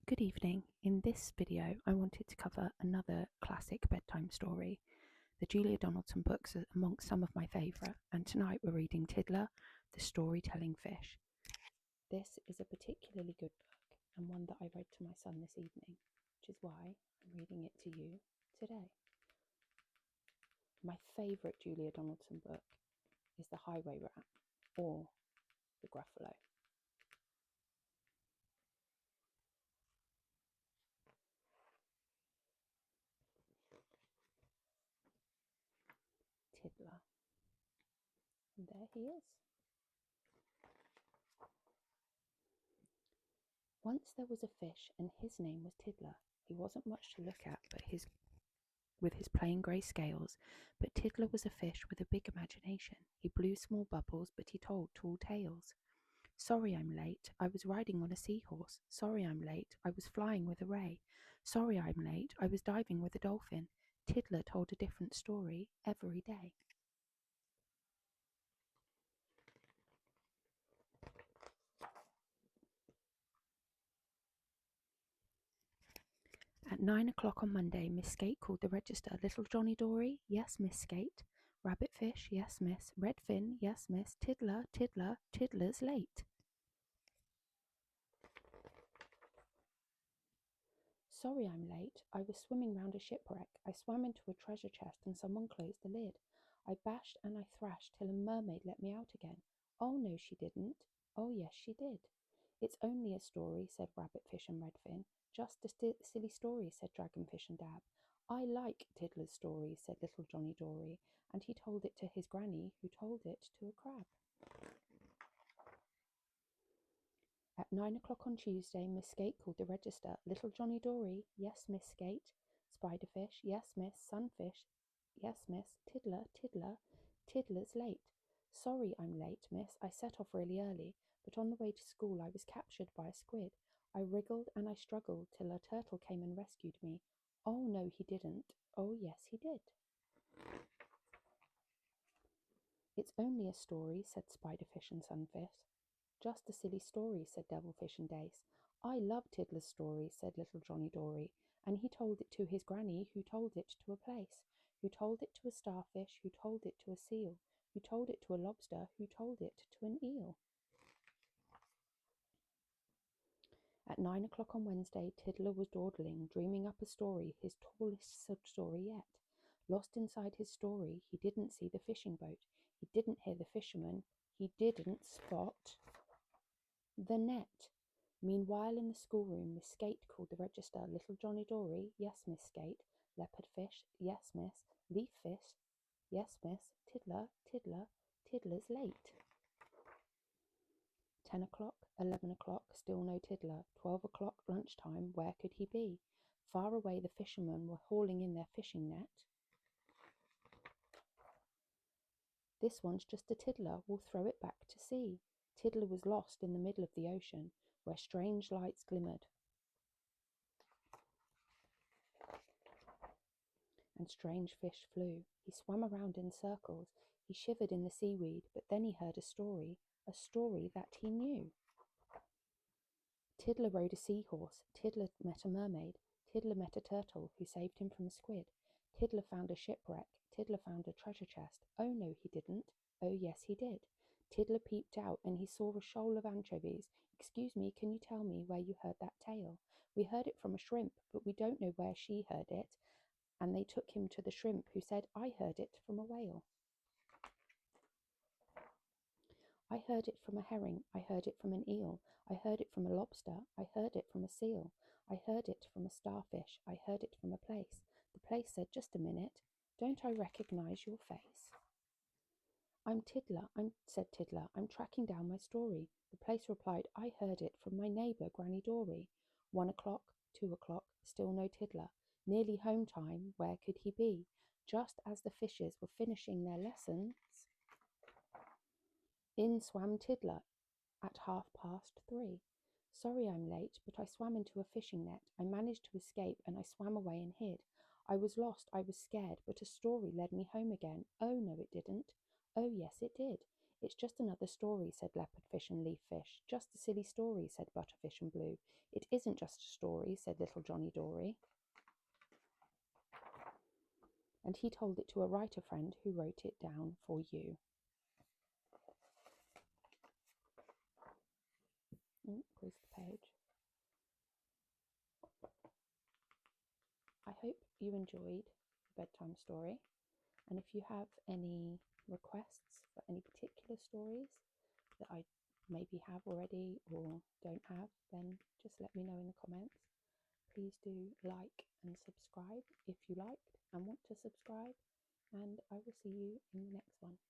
Good evening. In this video, I wanted to cover another classic bedtime story. The Julia Donaldson books are amongst some of my favourite, and tonight we're reading Tiddler, the Storytelling Fish. This is a particularly good book and one that I read to my son this evening, which is why I'm reading it to you today. My favourite Julia Donaldson book is The Highway Rat or The Gruffalo. Tiddler. And there he is. Once there was a fish, and his name was Tiddler. He wasn't much to look at, with his plain grey scales, but Tiddler was a fish with a big imagination. He blew small bubbles, but he told tall tales. Sorry I'm late, I was riding on a seahorse. Sorry I'm late, I was flying with a ray. Sorry I'm late, I was diving with a dolphin. Tiddler told a different story every day. At 9 o'clock on Monday, Miss Skate called the register. Little Johnny Dory, yes, Miss Skate. Rabbitfish, yes, miss. Redfin, yes, miss. Tiddler, Tiddler, Tiddler's late. Sorry I'm late. I was swimming round a shipwreck. I swam into a treasure chest and someone closed the lid. I bashed and I thrashed till a mermaid let me out again. Oh no, she didn't. Oh yes, she did. It's only a story, said Rabbitfish and Redfin. Just a silly story, said Dragonfish and Dab. I like Tiddler's story, said Little Johnny Dory, and he told it to his granny, who told it to a crab. At 9 o'clock on Tuesday, Miss Skate called the register. Little Johnny Dory, yes, Miss Skate. Spiderfish, yes, miss. Sunfish, yes, miss. Tiddler, Tiddler, Tiddler's late. Sorry I'm late, miss. I set off really early, but on the way to school I was captured by a squid. I wriggled and I struggled till a turtle came and rescued me. Oh no, he didn't. Oh yes, he did. It's only a story, said Spiderfish and Sunfish. Just a silly story, said Devilfish and Dace. I love Tiddler's story, said Little Johnny Dory, and he told it to his granny, who told it to a place, who told it to a starfish, who told it to a seal, who told it to a lobster, who told it to an eel. At 9 o'clock on Wednesday, Tiddler was dawdling, dreaming up a story, his tallest story yet. Lost inside his story, he didn't see the fishing boat, he didn't hear the fisherman, he didn't spot the net. Meanwhile, in the schoolroom, Miss Skate called the register. Little Johnny Dory, yes, Miss Skate. Leopardfish, yes, miss. Leaffish, yes, miss. Tiddler, Tiddler, Tiddler's late. 10 o'clock, 11 o'clock, still no Tiddler. 12 o'clock, lunchtime, where could he be? Far away the fishermen were hauling in their fishing net. This one's just a Tiddler, we'll throw it back to sea. Tiddler was lost in the middle of the ocean, where strange lights glimmered and strange fish flew. He swam around in circles, he shivered in the seaweed, but then he heard a story that he knew. Tiddler rode a seahorse, Tiddler met a mermaid, Tiddler met a turtle who saved him from a squid. Tiddler found a shipwreck, Tiddler found a treasure chest. Oh no, he didn't. Oh yes, he did. Tiddler peeped out and he saw a shoal of anchovies. Excuse me, can you tell me where you heard that tale? We heard it from a shrimp, but we don't know where she heard it. And they took him to the shrimp, who said, I heard it from a whale. I heard it from a herring, I heard it from an eel, I heard it from a lobster, I heard it from a seal, I heard it from a starfish, I heard it from a place. The place said, just a minute, don't I recognise your face? I'm Tiddler, said Tiddler, I'm tracking down my story. The place replied, I heard it from my neighbour, Granny Dory. 1 o'clock, 2 o'clock, still no Tiddler. Nearly home time, where could he be? Just as the fishes were finishing their lessons, in swam Tiddler at 3:30. Sorry I'm late, but I swam into a fishing net. I managed to escape and I swam away and hid. I was lost, I was scared, but a story led me home again. Oh no, it didn't. Oh yes, it did. It's just another story, said Leopardfish and Leaffish. Just a silly story, said Butterfish and Blue. It isn't just a story, said Little Johnny Dory. And he told it to a writer friend who wrote it down for you. Close the page. I hope you enjoyed the bedtime story, and if you have any requests for any particular stories that I maybe have already or don't have, then just let me know in the comments. Please do like and subscribe if you liked and want to subscribe, and I will see you in the next one.